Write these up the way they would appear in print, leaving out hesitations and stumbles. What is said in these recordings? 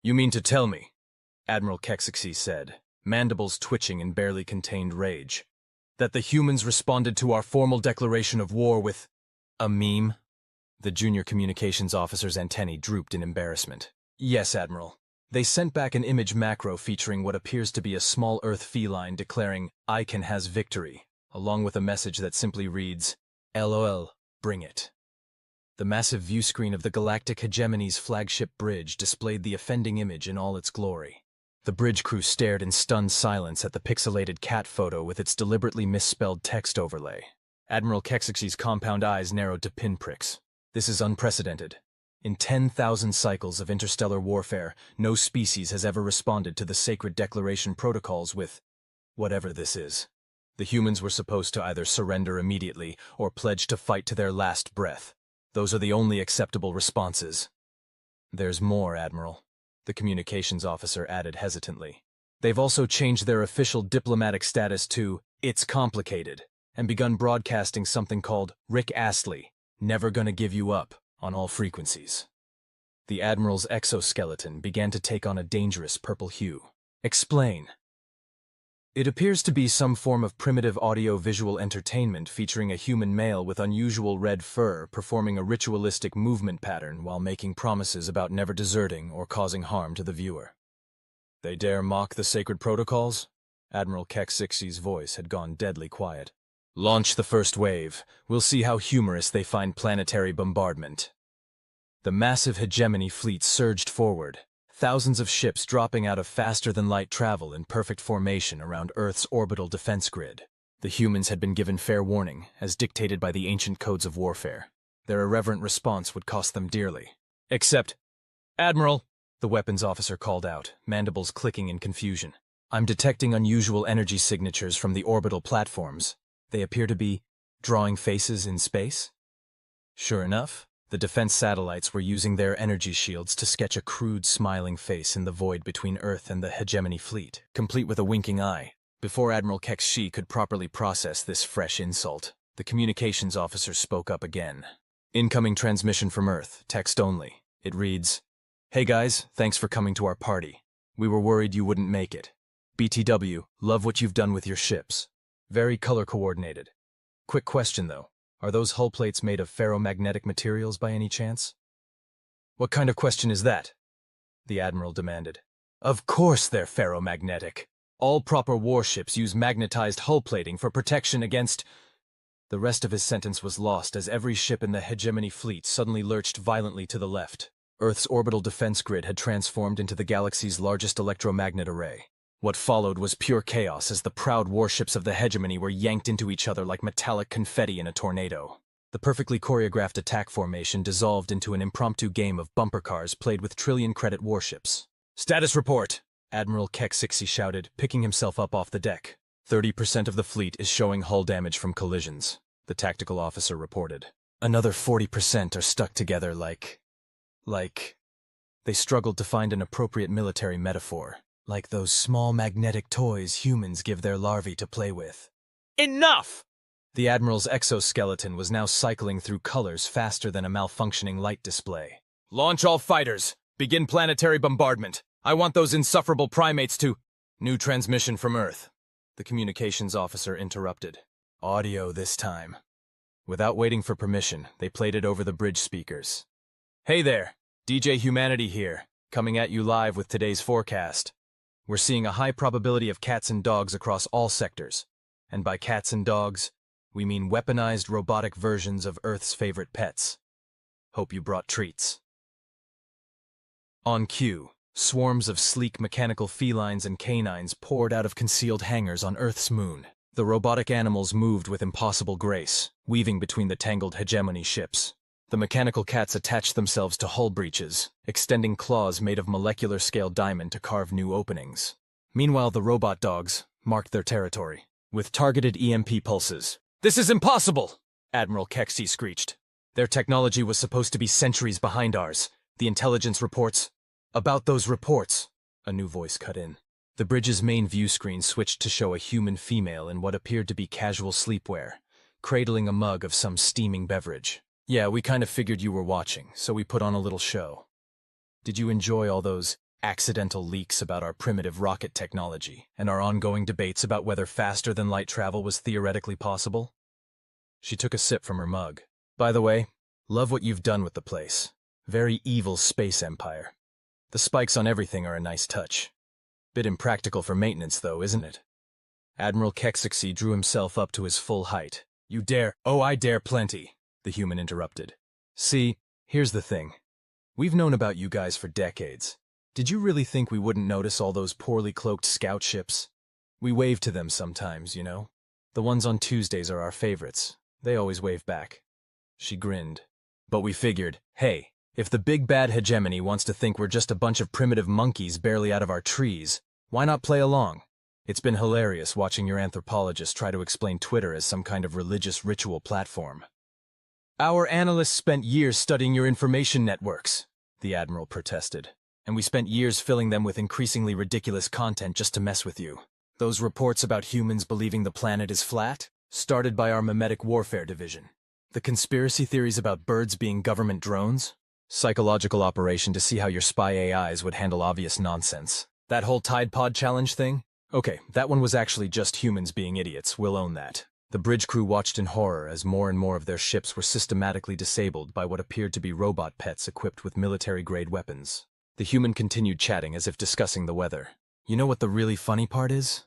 You mean to tell me, Admiral Kexixi said, mandibles twitching in barely contained rage, that the humans responded to our formal declaration of war with a meme? The junior communications officer's antennae drooped in embarrassment. Yes, Admiral. They sent back an image macro featuring what appears to be a small Earth feline declaring, "Icon has victory," along with a message that simply reads, "LOL, bring it." The massive view screen of the Galactic Hegemony's flagship bridge displayed the offending image in all its glory. The bridge crew stared in stunned silence at the pixelated cat photo with its deliberately misspelled text overlay. Admiral Kexixi's compound eyes narrowed to pinpricks. This is unprecedented. In 10,000 cycles of interstellar warfare, no species has ever responded to the sacred declaration protocols with whatever this is. The humans were supposed to either surrender immediately or pledge to fight to their last breath. Those are the only acceptable responses. There's more, Admiral, the communications officer added hesitantly. They've also changed their official diplomatic status to "It's complicated," and begun broadcasting something called Rick Astley, "Never Gonna Give You Up," on all frequencies. The Admiral's exoskeleton began to take on a dangerous purple hue. Explain. It appears to be some form of primitive audio-visual entertainment featuring a human male with unusual red fur performing a ritualistic movement pattern while making promises about never deserting or causing harm to the viewer. They dare mock the sacred protocols? Admiral Kexixi's voice had gone deadly quiet. Launch the first wave. We'll see how humorous they find planetary bombardment. The massive hegemony fleet surged forward, thousands of ships dropping out of faster-than-light travel in perfect formation around Earth's orbital defense grid. The humans had been given fair warning, as dictated by the ancient codes of warfare. Their irreverent response would cost them dearly. Except, Admiral, the weapons officer called out, mandibles clicking in confusion. I'm detecting unusual energy signatures from the orbital platforms. They appear to be drawing faces in space? Sure enough, the defense satellites were using their energy shields to sketch a crude, smiling face in the void between Earth and the hegemony fleet, complete with a winking eye. Before Admiral Kexixi could properly process this fresh insult, the communications officer spoke up again. Incoming transmission from Earth, text only. It reads, "Hey guys, thanks for coming to our party. We were worried you wouldn't make it. BTW, love what you've done with your ships. Very color-coordinated. Quick question, though. Are those hull plates made of ferromagnetic materials by any chance?" "What kind of question is that?" the Admiral demanded. "Of course they're ferromagnetic. All proper warships use magnetized hull plating for protection against—" The rest of his sentence was lost as every ship in the hegemony fleet suddenly lurched violently to the left. Earth's orbital defense grid had transformed into the galaxy's largest electromagnet array. What followed was pure chaos as the proud warships of the hegemony were yanked into each other like metallic confetti in a tornado. The perfectly choreographed attack formation dissolved into an impromptu game of bumper cars played with trillion-credit warships. "Status report!" Admiral Kexixi shouted, picking himself up off the deck. 30% of the fleet is showing hull damage from collisions, the tactical officer reported. Another 40% are stuck together like... They struggled to find an appropriate military metaphor. Like those small magnetic toys humans give their larvae to play with. Enough! The Admiral's exoskeleton was now cycling through colors faster than a malfunctioning light display. "Launch all fighters! Begin planetary bombardment! I want those insufferable primates to—" "New transmission from Earth," the communications officer interrupted. "Audio this time." Without waiting for permission, they played it over the bridge speakers. "Hey there, DJ Humanity here, coming at you live with today's forecast. We're seeing a high probability of cats and dogs across all sectors. And by cats and dogs, we mean weaponized robotic versions of Earth's favorite pets. Hope you brought treats." On cue, swarms of sleek mechanical felines and canines poured out of concealed hangars on Earth's moon. The robotic animals moved with impossible grace, weaving between the tangled hegemony ships. The mechanical cats attached themselves to hull breaches, extending claws made of molecular-scale diamond to carve new openings. Meanwhile, the robot dogs marked their territory with targeted EMP pulses. "This is impossible!" Admiral Kexixi screeched. "Their technology was supposed to be centuries behind ours. The intelligence reports—" "About those reports," a new voice cut in. The bridge's main view screen switched to show a human female in what appeared to be casual sleepwear, cradling a mug of some steaming beverage. "Yeah, we kind of figured you were watching, so we put on a little show. Did you enjoy all those accidental leaks about our primitive rocket technology, and our ongoing debates about whether faster-than-light travel was theoretically possible. She took a sip from her mug. By the way, love what you've done with the place. Very evil space empire. The spikes on everything are a nice touch. Bit impractical for maintenance, though, isn't it? Admiral Kexixi drew himself up to his full height. You dare— Oh, I dare plenty, the human interrupted. See, here's the thing. We've known about you guys for decades. Did you really think we wouldn't notice all those poorly cloaked scout ships? We wave to them sometimes, you know. The ones on Tuesdays are our favorites. They always wave back. She grinned. But we figured, hey, if the big bad hegemony wants to think we're just a bunch of primitive monkeys barely out of our trees, why not play along? It's been hilarious watching your anthropologist try to explain Twitter as some kind of religious ritual platform. Our analysts spent years studying your information networks, the Admiral protested. And we spent years filling them with increasingly ridiculous content just to mess with you. Those reports about humans believing the planet is flat started by our mimetic warfare division. The conspiracy theories about birds being government drones? Psychological operation to see how your spy AIs would handle obvious nonsense. That whole Tide Pod challenge thing? Okay, that one was actually just humans being idiots, we'll own that. The bridge crew watched in horror as more and more of their ships were systematically disabled by what appeared to be robot pets equipped with military-grade weapons. The human continued chatting as if discussing the weather. You know what the really funny part is?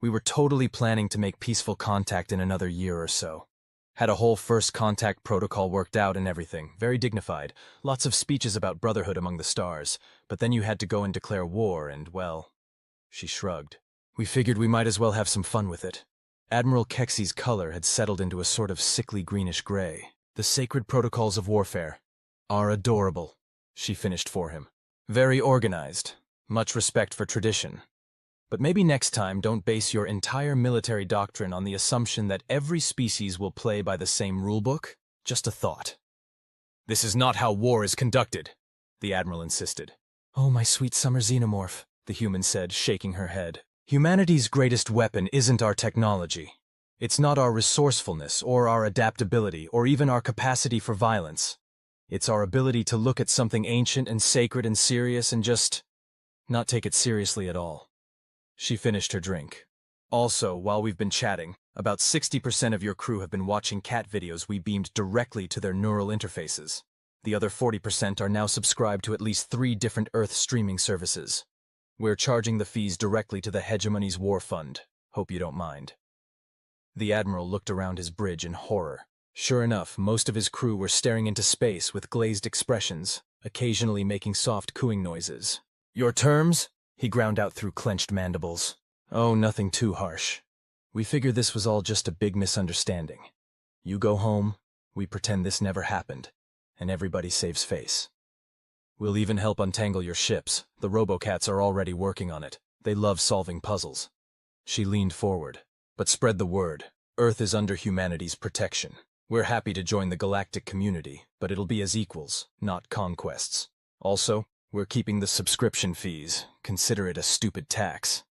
We were totally planning to make peaceful contact in another year or so. Had a whole first contact protocol worked out and everything, very dignified, lots of speeches about brotherhood among the stars, but then you had to go and declare war and, well, she shrugged. We figured we might as well have some fun with it. Admiral Kexi's color had settled into a sort of sickly greenish gray. The sacred protocols of warfare are adorable, she finished for him. Very organized, much respect for tradition. But maybe next time don't base your entire military doctrine on the assumption that every species will play by the same rulebook. Just a thought. This is not how war is conducted, the Admiral insisted. Oh, my sweet summer xenomorph, the human said, shaking her head. Humanity's greatest weapon isn't our technology. It's not our resourcefulness or our adaptability or even our capacity for violence. It's our ability to look at something ancient and sacred and serious and just not take it seriously at all. She finished her drink. Also, while we've been chatting, about 60% of your crew have been watching cat videos we beamed directly to their neural interfaces. The other 40% are now subscribed to at least 3 different Earth streaming services. We're charging the fees directly to the Hegemony's War Fund. Hope you don't mind. The Admiral looked around his bridge in horror. Sure enough, most of his crew were staring into space with glazed expressions, occasionally making soft cooing noises. Your terms? He ground out through clenched mandibles. Oh, nothing too harsh. We figured this was all just a big misunderstanding. You go home, we pretend this never happened, and everybody saves face. We'll even help untangle your ships. The RoboCats are already working on it. They love solving puzzles. She leaned forward. But spread the word. Earth is under humanity's protection. We're happy to join the galactic community, but it'll be as equals, not conquests. Also, we're keeping the subscription fees. Consider it a stupid tax.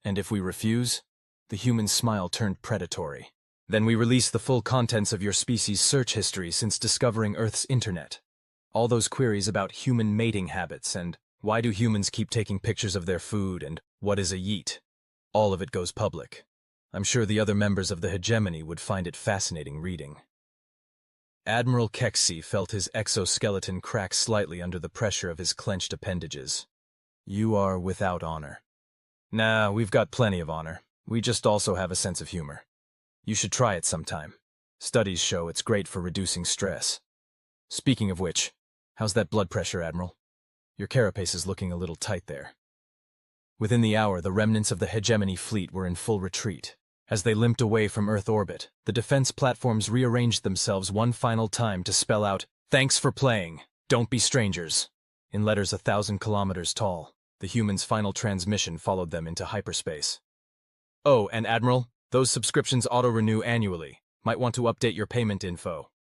And if we refuse? The human smile turned predatory. Then we release the full contents of your species' search history since discovering Earth's internet. All those queries about human mating habits and why do humans keep taking pictures of their food and what is a yeet. All of it goes public. I'm sure the other members of the hegemony would find it fascinating reading. Admiral Kexi felt his exoskeleton crack slightly under the pressure of his clenched appendages. You are without honor. Nah, we've got plenty of honor. We just also have a sense of humor. You should try it sometime. Studies show it's great for reducing stress. Speaking of which, how's that blood pressure, Admiral? Your carapace is looking a little tight there. Within the hour, the remnants of the hegemony fleet were in full retreat. As they limped away from Earth orbit, the defense platforms rearranged themselves one final time to spell out, "Thanks for playing. Don't be strangers." In letters 1,000 kilometers tall, the human's final transmission followed them into hyperspace. Oh, and Admiral, those subscriptions auto-renew annually. Might want to update your payment info.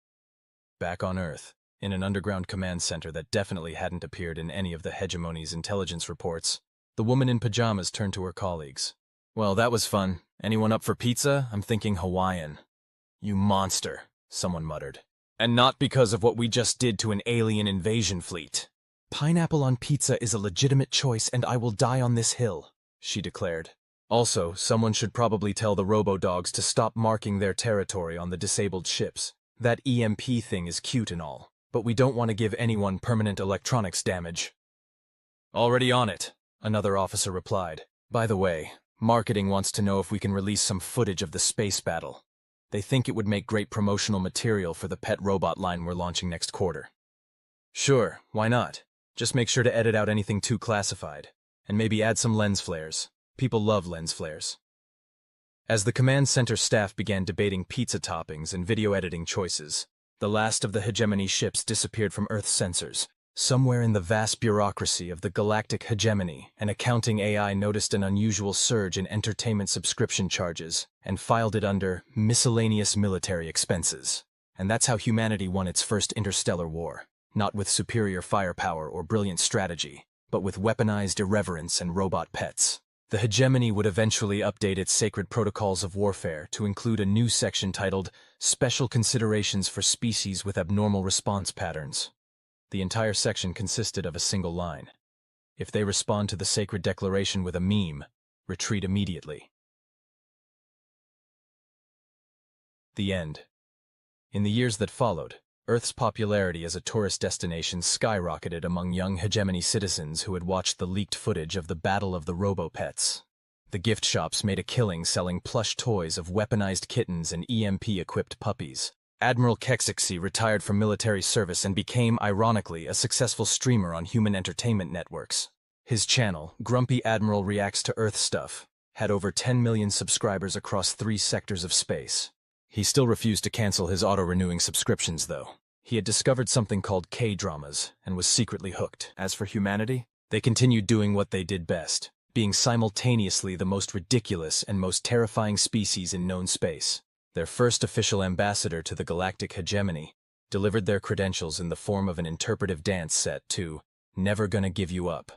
Back on Earth, in an underground command center that definitely hadn't appeared in any of the hegemony's intelligence reports, the woman in pajamas turned to her colleagues. Well, that was fun. Anyone up for pizza? I'm thinking Hawaiian. You monster, someone muttered. And not because of what we just did to an alien invasion fleet. Pineapple on pizza is a legitimate choice and I will die on this hill, she declared. Also, someone should probably tell the robo-dogs to stop marking their territory on the disabled ships. That EMP thing is cute and all, but we don't want to give anyone permanent electronics damage. Already on it, another officer replied. By the way, marketing wants to know if we can release some footage of the space battle. They think it would make great promotional material for the pet robot line we're launching next quarter. Sure, why not? Just make sure to edit out anything too classified, and maybe add some lens flares. People love lens flares. As the command center staff began debating pizza toppings and video editing choices, the last of the hegemony ships disappeared from Earth's sensors. Somewhere in the vast bureaucracy of the Galactic Hegemony, an accounting AI noticed an unusual surge in entertainment subscription charges and filed it under miscellaneous military expenses. And that's how humanity won its first interstellar war, not with superior firepower or brilliant strategy, but with weaponized irreverence and robot pets. The hegemony would eventually update its sacred protocols of warfare to include a new section titled Special Considerations for Species with Abnormal Response Patterns. The entire section consisted of a single line. If they respond to the sacred declaration with a meme, retreat immediately. The end. In the years that followed, Earth's popularity as a tourist destination skyrocketed among young hegemony citizens who had watched the leaked footage of the Battle of the Robo-Pets. The gift shops made a killing selling plush toys of weaponized kittens and EMP-equipped puppies. Admiral Kexixi retired from military service and became, ironically, a successful streamer on human entertainment networks. His channel, Grumpy Admiral Reacts to Earth Stuff, had over 10 million subscribers across 3 sectors of space. He still refused to cancel his auto-renewing subscriptions, though. He had discovered something called K-dramas and was secretly hooked. As for humanity, they continued doing what they did best, being simultaneously the most ridiculous and most terrifying species in known space. Their first official ambassador to the Galactic Hegemony delivered their credentials in the form of an interpretive dance set to Never Gonna Give You Up.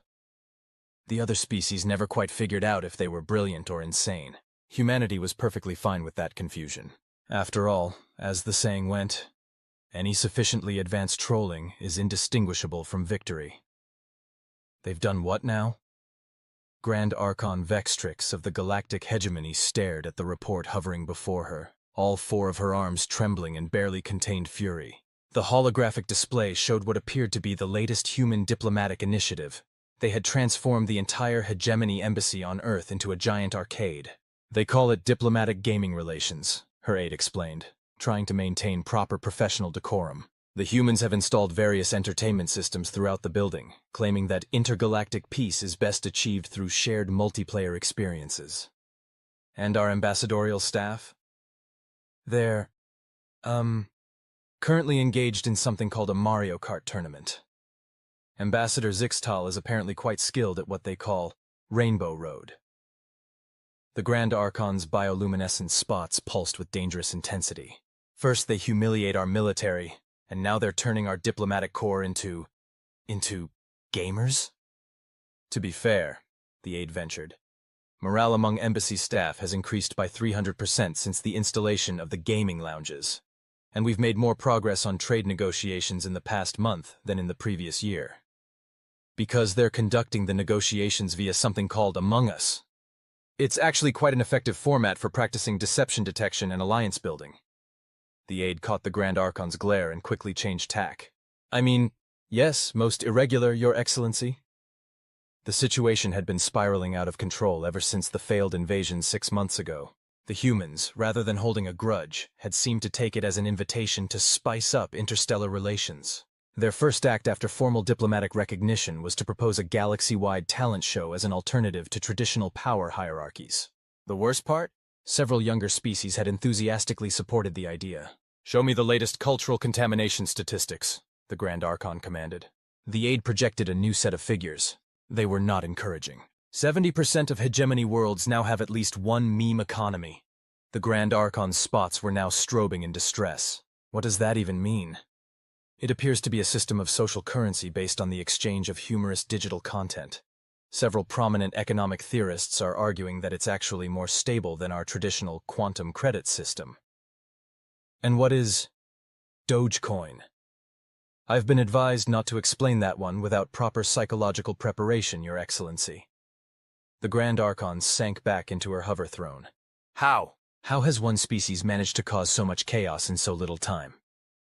The other species never quite figured out if they were brilliant or insane. Humanity was perfectly fine with that confusion. After all, as the saying went, any sufficiently advanced trolling is indistinguishable from victory. They've done what now? Grand Archon Vextrix of the Galactic Hegemony stared at the report hovering before her, all 4 of her arms trembling in barely contained fury. The holographic display showed what appeared to be the latest human diplomatic initiative. They had transformed the entire hegemony embassy on Earth into a giant arcade. They call it diplomatic gaming relations, her aide explained, trying to maintain proper professional decorum. The humans have installed various entertainment systems throughout the building, claiming that intergalactic peace is best achieved through shared multiplayer experiences. And our ambassadorial staff? They're, currently engaged in something called a Mario Kart tournament. Ambassador Zixtal is apparently quite skilled at what they call Rainbow Road. The Grand Archon's bioluminescent spots pulsed with dangerous intensity. First they humiliate our military, and now they're turning our diplomatic corps into gamers? To be fair, the aide ventured, morale among embassy staff has increased by 300% since the installation of the gaming lounges, and we've made more progress on trade negotiations in the past month than in the previous year. Because they're conducting the negotiations via something called Among Us. It's actually quite an effective format for practicing deception detection and alliance building. The aide caught the Grand Archon's glare and quickly changed tack. I mean, yes, most irregular, Your Excellency. The situation had been spiraling out of control ever since the failed invasion 6 months ago. The humans, rather than holding a grudge, had seemed to take it as an invitation to spice up interstellar relations. Their first act after formal diplomatic recognition was to propose a galaxy-wide talent show as an alternative to traditional power hierarchies. The worst part? Several younger species had enthusiastically supported the idea. Show me the latest cultural contamination statistics, the Grand Archon commanded. The aide projected a new set of figures. They were not encouraging. 70% of hegemony worlds now have at least one meme economy. The Grand Archon's spots were now strobing in distress. What does that even mean? It appears to be a system of social currency based on the exchange of humorous digital content. Several prominent economic theorists are arguing that it's actually more stable than our traditional quantum credit system. And what is Dogecoin? I've been advised not to explain that one without proper psychological preparation, Your Excellency. The Grand Archon sank back into her hover throne. How? How has one species managed to cause so much chaos in so little time?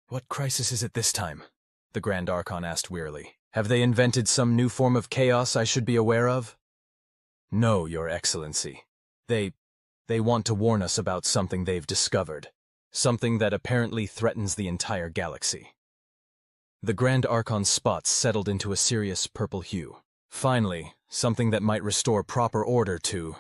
What crisis is it this time? The Grand Archon asked wearily. Have they invented some new form of chaos I should be aware of? No, Your Excellency. They want to warn us about something they've discovered. Something that apparently threatens the entire galaxy. The Grand Archon's spots settled into a serious purple hue. Finally, something that might restore proper order to...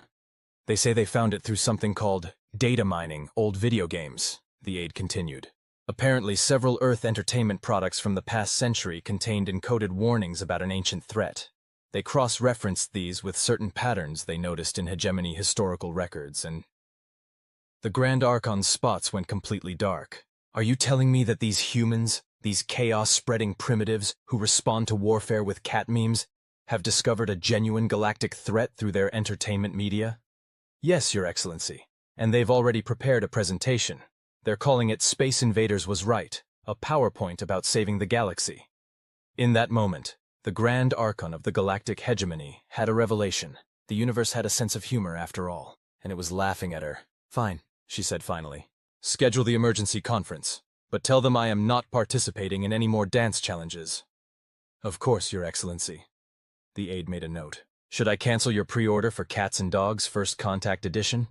They say they found it through something called data mining old video games, the aide continued. Apparently, several Earth entertainment products from the past century contained encoded warnings about an ancient threat. They cross-referenced these with certain patterns they noticed in hegemony historical records, and... The Grand Archon's spots went completely dark. Are you telling me that these humans, these chaos-spreading primitives who respond to warfare with cat memes, have discovered a genuine galactic threat through their entertainment media? Yes, Your Excellency, and they've already prepared a presentation. They're calling it Space Invaders Was Right, a PowerPoint about saving the galaxy. In that moment, the Grand Archon of the galactic hegemony had a revelation. The universe had a sense of humor after all, and it was laughing at her. Fine, she said finally. Schedule the emergency conference, but tell them I am not participating in any more dance challenges. Of course, Your Excellency. The aide made a note. Should I cancel your pre-order for Cats and Dogs First Contact Edition?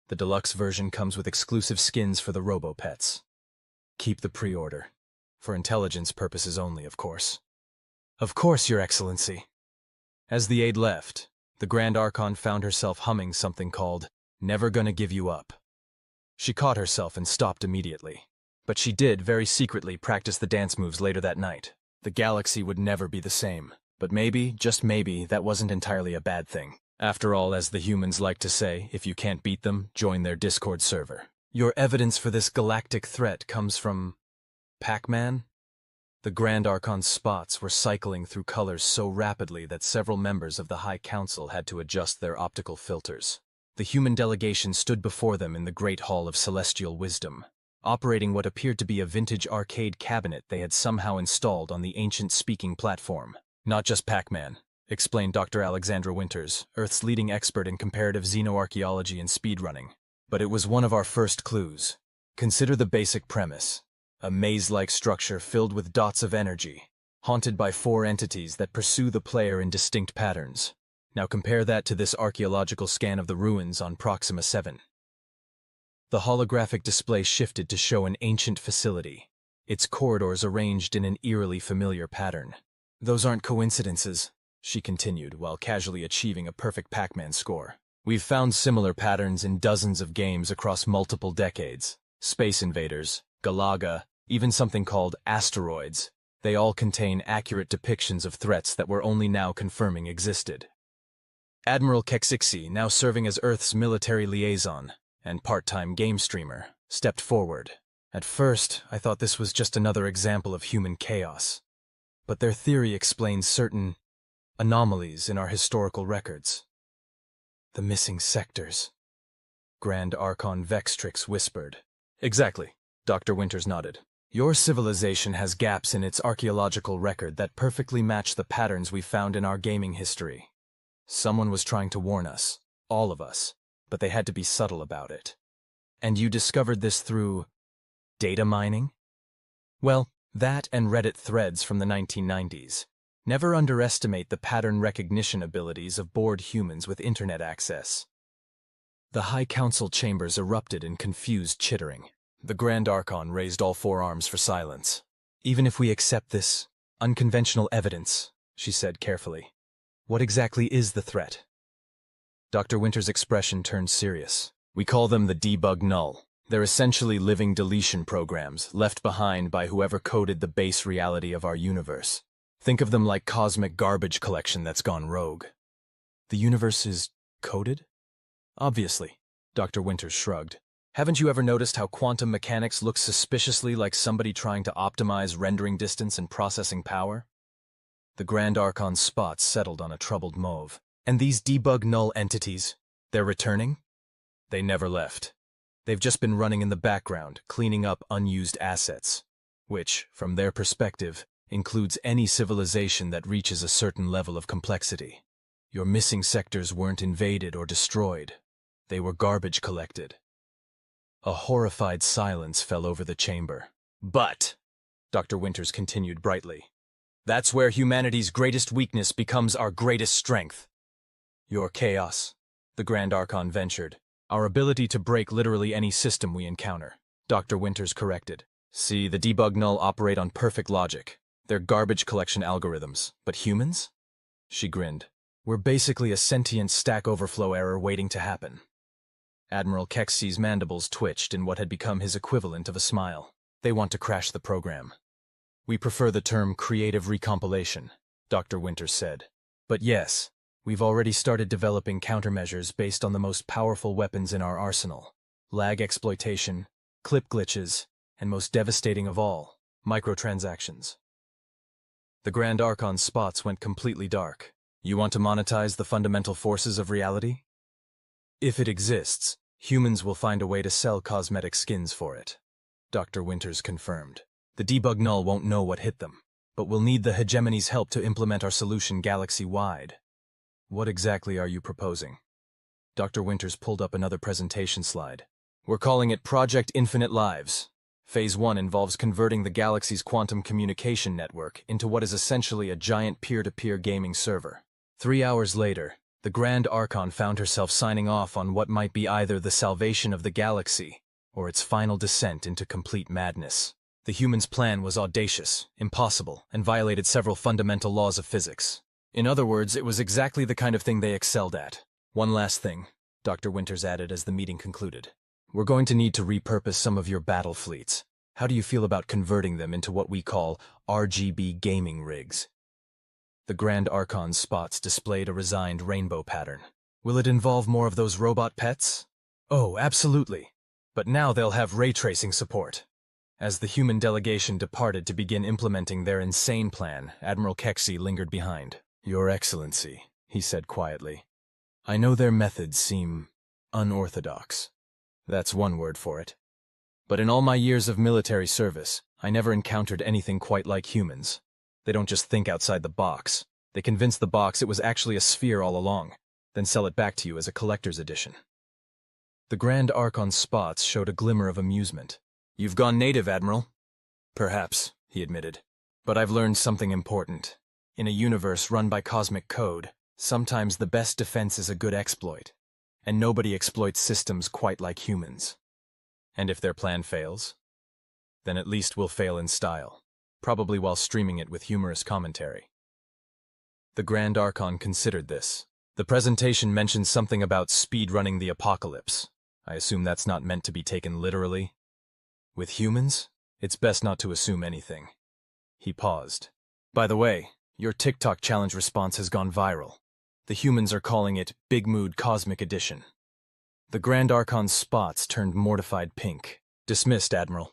The deluxe version comes with exclusive skins for the robo-pets. Keep the pre-order. For intelligence purposes only, of course. Of course, Your Excellency. As the aide left, the Grand Archon found herself humming something called Never Gonna Give You Up. She caught herself and stopped immediately. But she did very secretly practice the dance moves later that night. The galaxy would never be the same. But maybe, just maybe, that wasn't entirely a bad thing. After all, as the humans like to say, if you can't beat them, join their Discord server. Your evidence for this galactic threat comes from... Pac-Man? The Grand Archon's spots were cycling through colors so rapidly that several members of the High Council had to adjust their optical filters. The human delegation stood before them in the Great Hall of Celestial Wisdom, operating what appeared to be a vintage arcade cabinet they had somehow installed on the ancient speaking platform. Not just Pac-Man, explained Dr. Aleksandra Winters, Earth's leading expert in comparative xenoarchaeology and speedrunning. But it was one of our first clues. Consider the basic premise. A maze-like structure filled with dots of energy, haunted by 4 entities that pursue the player in distinct patterns. Now compare that to this archaeological scan of the ruins on Proxima 7. The holographic display shifted to show an ancient facility, its corridors arranged in an eerily familiar pattern. Those aren't coincidences, she continued, while casually achieving a perfect Pac-Man score. We've found similar patterns in dozens of games across multiple decades. Space Invaders, Galaga, even something called Asteroids. They all contain accurate depictions of threats that we're only now confirming existed. Admiral Kexixi, now serving as Earth's military liaison and part-time game streamer, stepped forward. At first, I thought this was just another example of human chaos. But their theory explains certain anomalies in our historical records. The missing sectors. Grand Archon Vextrix whispered. Exactly, Dr. Winters nodded. Your civilization has gaps in its archaeological record that perfectly match the patterns we found in our gaming history. Someone was trying to warn us, all of us, but they had to be subtle about it. And you discovered this through data mining? Well, that and Reddit threads from the 1990s. Never underestimate the pattern recognition abilities of bored humans with internet access. The High Council chambers erupted in confused chittering. The Grand Archon raised all 4 arms for silence. Even if we accept this unconventional evidence, she said carefully, what exactly is the threat? Dr. Winter's expression turned serious. We call them the debug null. They're essentially living deletion programs left behind by whoever coded the base reality of our universe. Think of them like cosmic garbage collection that's gone rogue. The universe is coded? Obviously, Dr. Winters shrugged. Haven't you ever noticed how quantum mechanics looks suspiciously like somebody trying to optimize rendering distance and processing power? The Grand Archon's spots settled on a troubled mauve. And these debug null entities, they're returning? They never left. They've just been running in the background, cleaning up unused assets, which, from their perspective, includes any civilization that reaches a certain level of complexity. Your missing sectors weren't invaded or destroyed. They were garbage collected. A horrified silence fell over the chamber. But, Dr. Winters continued brightly, that's where humanity's greatest weakness becomes our greatest strength. Your chaos, the Grand Archon ventured. Our ability to break literally any system we encounter, Dr. Winters corrected. See, the debug null operate on perfect logic. They're garbage collection algorithms. But humans? She grinned. We're basically a sentient Stack Overflow error waiting to happen. Admiral Kexy's mandibles twitched in what had become his equivalent of a smile. They want to crash the program. We prefer the term creative recompilation, Dr. Winters said. But yes, we've already started developing countermeasures based on the most powerful weapons in our arsenal. Lag exploitation, clip glitches, and most devastating of all, microtransactions. The Grand Archon's spots went completely dark. You want to monetize the fundamental forces of reality? If it exists, humans will find a way to sell cosmetic skins for it, Dr. Winters confirmed. The debug null won't know what hit them, but we'll need the hegemony's help to implement our solution galaxy-wide. What exactly are you proposing? Dr. Winters pulled up another presentation slide. We're calling it Project Infinite Lives. Phase 1 involves converting the galaxy's quantum communication network into what is essentially a giant peer-to-peer gaming server. 3 hours later, the Grand Archon found herself signing off on what might be either the salvation of the galaxy or its final descent into complete madness. The humans' plan was audacious, impossible, and violated several fundamental laws of physics. In other words, it was exactly the kind of thing they excelled at. One last thing, Dr. Winters added as the meeting concluded. We're going to need to repurpose some of your battle fleets. How do you feel about converting them into what we call RGB gaming rigs? The Grand Archon's spots displayed a resigned rainbow pattern. Will it involve more of those robot pets? Oh, absolutely. But now they'll have ray tracing support. As the human delegation departed to begin implementing their insane plan, Admiral Kexy lingered behind. Your Excellency, he said quietly. I know their methods seem unorthodox. That's one word for it. But in all my years of military service, I never encountered anything quite like humans. They don't just think outside the box. They convince the box it was actually a sphere all along, then sell it back to you as a collector's edition. The Grand Archon's spots showed a glimmer of amusement. You've gone native, Admiral. Perhaps, he admitted. But I've learned something important. In a universe run by cosmic code, sometimes the best defense is a good exploit. And nobody exploits systems quite like humans. And if their plan fails, then at least we'll fail in style, probably while streaming it with humorous commentary. The Grand Archon considered this. The presentation mentioned something about speedrunning the apocalypse. I assume that's not meant to be taken literally. With humans, it's best not to assume anything. He paused. By the way, your TikTok challenge response has gone viral. The humans are calling it Big Mood Cosmic Edition. The Grand Archon's spots turned mortified pink. Dismissed, Admiral.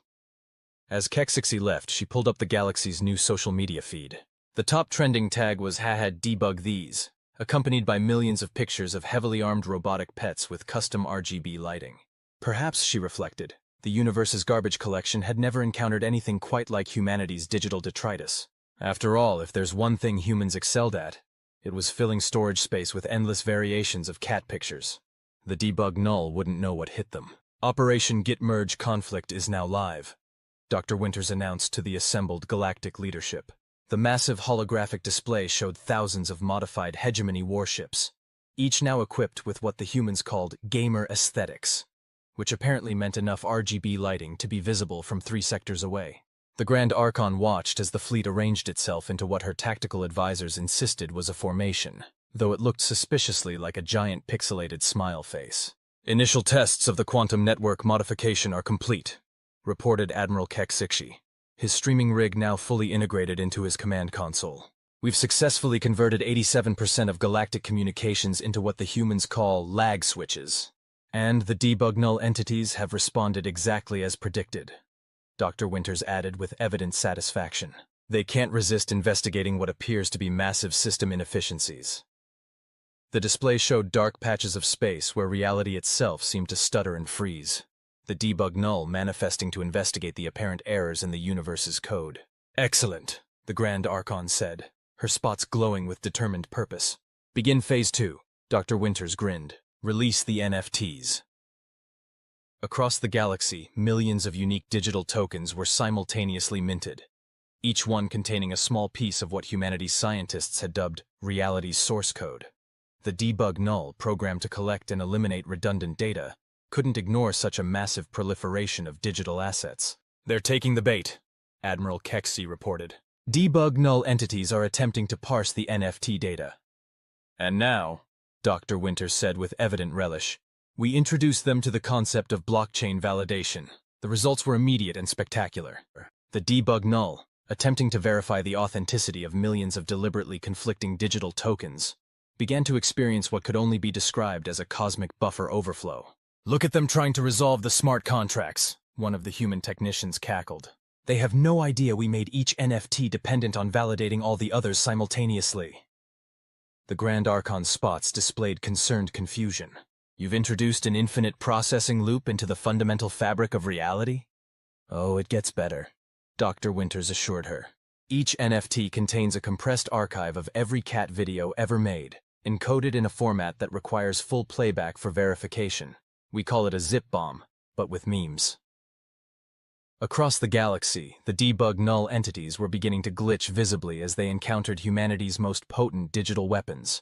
As Kexixi left, she pulled up the galaxy's new social media feed. The top trending tag was #debug these, accompanied by millions of pictures of heavily armed robotic pets with custom RGB lighting. Perhaps, she reflected, the universe's garbage collection had never encountered anything quite like humanity's digital detritus. After all, if there's one thing humans excelled at, it was filling storage space with endless variations of cat pictures. The debug null wouldn't know what hit them. Operation Git Merge Conflict is now live, Dr. Winters announced to the assembled galactic leadership. The massive holographic display showed thousands of modified hegemony warships, each now equipped with what the humans called gamer aesthetics, which apparently meant enough RGB lighting to be visible from 3 sectors away. The Grand Archon watched as the fleet arranged itself into what her tactical advisors insisted was a formation, though it looked suspiciously like a giant pixelated smile face. Initial tests of the quantum network modification are complete, reported Admiral Kexixi, his streaming rig now fully integrated into his command console. We've successfully converted 87% of galactic communications into what the humans call lag switches, and the debug null entities have responded exactly as predicted, Dr. Winters added with evident satisfaction. They can't resist investigating what appears to be massive system inefficiencies. The display showed dark patches of space where reality itself seemed to stutter and freeze, the debug null manifesting to investigate the apparent errors in the universe's code. Excellent, the Grand Archon said, her spots glowing with determined purpose. Begin Phase 2, Dr. Winters grinned. Release the NFTs. Across the galaxy, millions of unique digital tokens were simultaneously minted, each one containing a small piece of what humanity's scientists had dubbed reality's source code. The debug null, programmed to collect and eliminate redundant data, couldn't ignore such a massive proliferation of digital assets. They're taking the bait, Admiral Kexi reported. Debug null entities are attempting to parse the NFT data. And now, Dr. Winters said with evident relish, we introduced them to the concept of blockchain validation. The results were immediate and spectacular. The debug null, attempting to verify the authenticity of millions of deliberately conflicting digital tokens, began to experience what could only be described as a cosmic buffer overflow. Look at them trying to resolve the smart contracts, one of the human technicians cackled. They have no idea we made each NFT dependent on validating all the others simultaneously. The Grand Archon's spots displayed concerned confusion. You've introduced an infinite processing loop into the fundamental fabric of reality? Oh, it gets better, Dr. Winters assured her. Each NFT contains a compressed archive of every cat video ever made, encoded in a format that requires full playback for verification. We call it a zip bomb, but with memes. Across the galaxy, the debug null entities were beginning to glitch visibly as they encountered humanity's most potent digital weapons.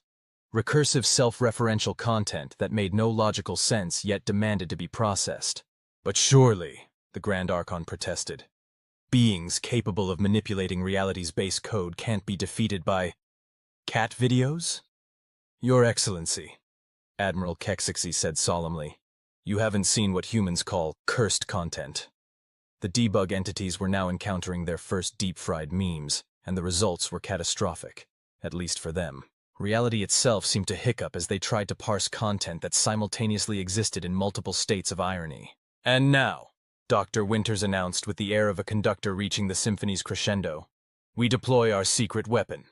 Recursive self-referential content that made no logical sense yet demanded to be processed. But surely, the Grand Archon protested, beings capable of manipulating reality's base code can't be defeated by cat videos? Your Excellency, Admiral Kexi said solemnly, you haven't seen what humans call cursed content. The debug entities were now encountering their first deep-fried memes, and the results were catastrophic, at least for them. Reality itself seemed to hiccup as they tried to parse content that simultaneously existed in multiple states of irony. And now, Dr. Winters announced with the air of a conductor reaching the symphony's crescendo, we deploy our secret weapon.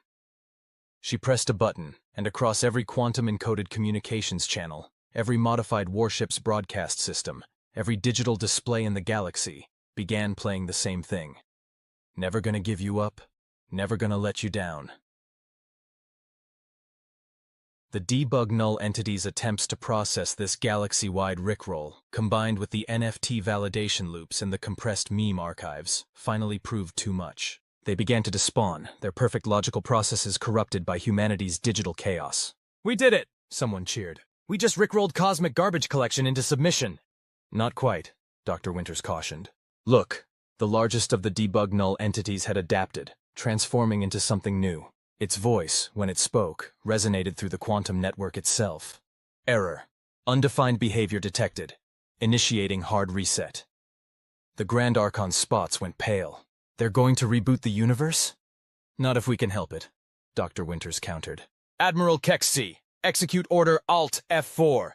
She pressed a button, and across every quantum-encoded communications channel, every modified warship's broadcast system, every digital display in the galaxy, began playing the same thing. Never gonna give you up, never gonna let you down. The debug null entity's attempts to process this galaxy-wide rickroll, combined with the NFT validation loops and the compressed meme archives, finally proved too much. They began to despawn, their perfect logical processes corrupted by humanity's digital chaos. We did it! Someone cheered. We just rickrolled cosmic garbage collection into submission. Not quite, Dr. Winters cautioned. Look, the largest of the debug null entities had adapted, transforming into something new. Its voice, when it spoke, resonated through the quantum network itself. Error. Undefined behavior detected. Initiating hard reset. The Grand Archon's spots went pale. They're going to reboot the universe? Not if we can help it, Dr. Winters countered. Admiral Kexi, execute order Alt F4.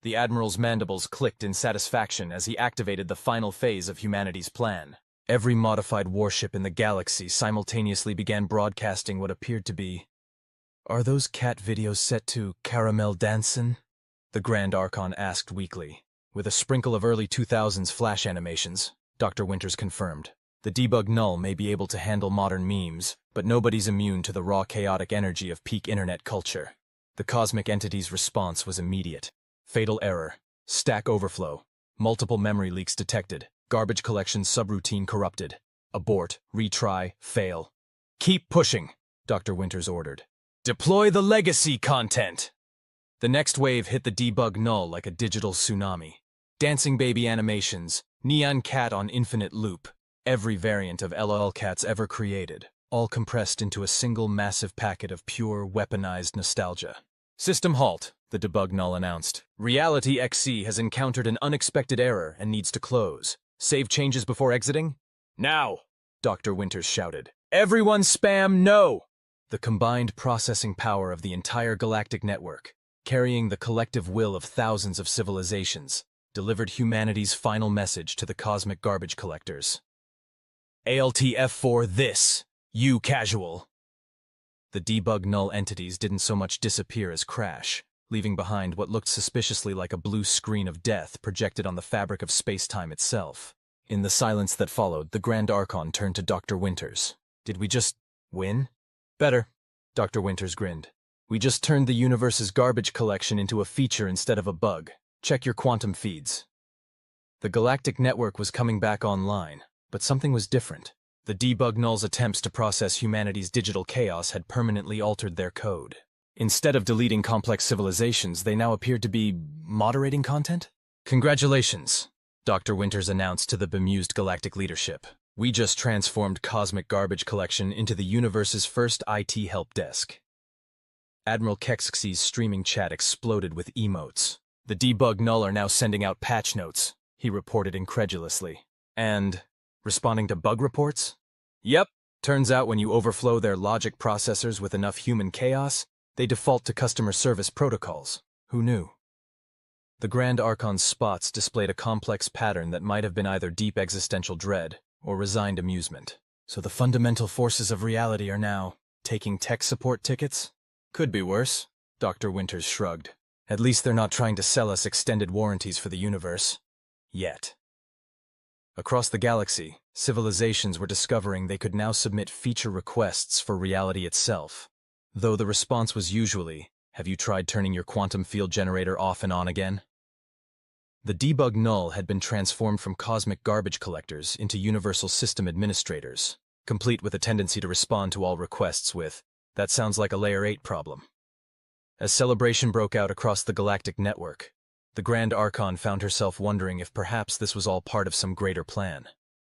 The Admiral's mandibles clicked in satisfaction as he activated the final phase of humanity's plan. Every modified warship in the galaxy simultaneously began broadcasting what appeared to be... Are those cat videos set to Caramel Dancin'? The Grand Archon asked weakly. With a sprinkle of early 2000s flash animations, Dr. Winters confirmed. The debug null may be able to handle modern memes, but nobody's immune to the raw chaotic energy of peak internet culture. The cosmic entity's response was immediate. Fatal error. Stack overflow. Multiple memory leaks detected. Garbage collection subroutine corrupted. Abort, retry, fail. Keep pushing, Dr. Winters ordered. Deploy the legacy content! The next wave hit the debug null like a digital tsunami. Dancing baby animations, neon cat on infinite loop, every variant of LOL cats ever created, all compressed into a single massive packet of pure, weaponized nostalgia. System halt, the debug null announced. Reality XC has encountered an unexpected error and needs to close. Save changes before exiting? Now, Dr. Winters shouted. Everyone spam no! The combined processing power of the entire galactic network, carrying the collective will of thousands of civilizations, delivered humanity's final message to the cosmic garbage collectors. ALT-F4 this, you casual. The debug null entities didn't so much disappear as crash, leaving behind what looked suspiciously like a blue screen of death projected on the fabric of space-time itself. In the silence that followed, the Grand Archon turned to Dr. Winters. Did we just win? Better, Dr. Winters grinned. We just turned the universe's garbage collection into a feature instead of a bug. Check your quantum feeds. The galactic network was coming back online, but something was different. The debug null's attempts to process humanity's digital chaos had permanently altered their code. Instead of deleting complex civilizations, they now appeared to be moderating content? Congratulations, Dr. Winters announced to the bemused galactic leadership. We just transformed cosmic garbage collection into the universe's first IT help desk. Admiral Kexx's streaming chat exploded with emotes. The debug null are now sending out patch notes, he reported incredulously. And responding to bug reports? Yep. Turns out when you overflow their logic processors with enough human chaos, they default to customer service protocols. Who knew? The Grand Archon's spots displayed a complex pattern that might have been either deep existential dread or resigned amusement. So the fundamental forces of reality are now taking tech support tickets? Could be worse, Dr. Winters shrugged. At least they're not trying to sell us extended warranties for the universe. Yet. Across the galaxy, civilizations were discovering they could now submit feature requests for reality itself. Though the response was usually, "Have you tried turning your quantum field generator off and on again?" The debug null had been transformed from cosmic garbage collectors into universal system administrators, complete with a tendency to respond to all requests with, "That sounds like a Layer 8 problem." As celebration broke out across the galactic network, the Grand Archon found herself wondering if perhaps this was all part of some greater plan.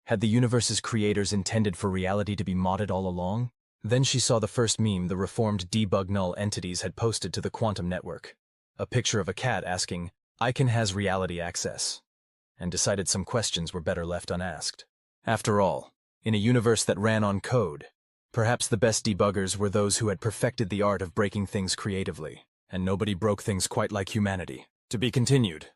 Had the universe's creators intended for reality to be modded all along? Then she saw the first meme the reformed debug null entities had posted to the quantum network. A picture of a cat asking, "Icon has reality access," and decided some questions were better left unasked. After all, in a universe that ran on code, perhaps the best debuggers were those who had perfected the art of breaking things creatively, and nobody broke things quite like humanity. To be continued.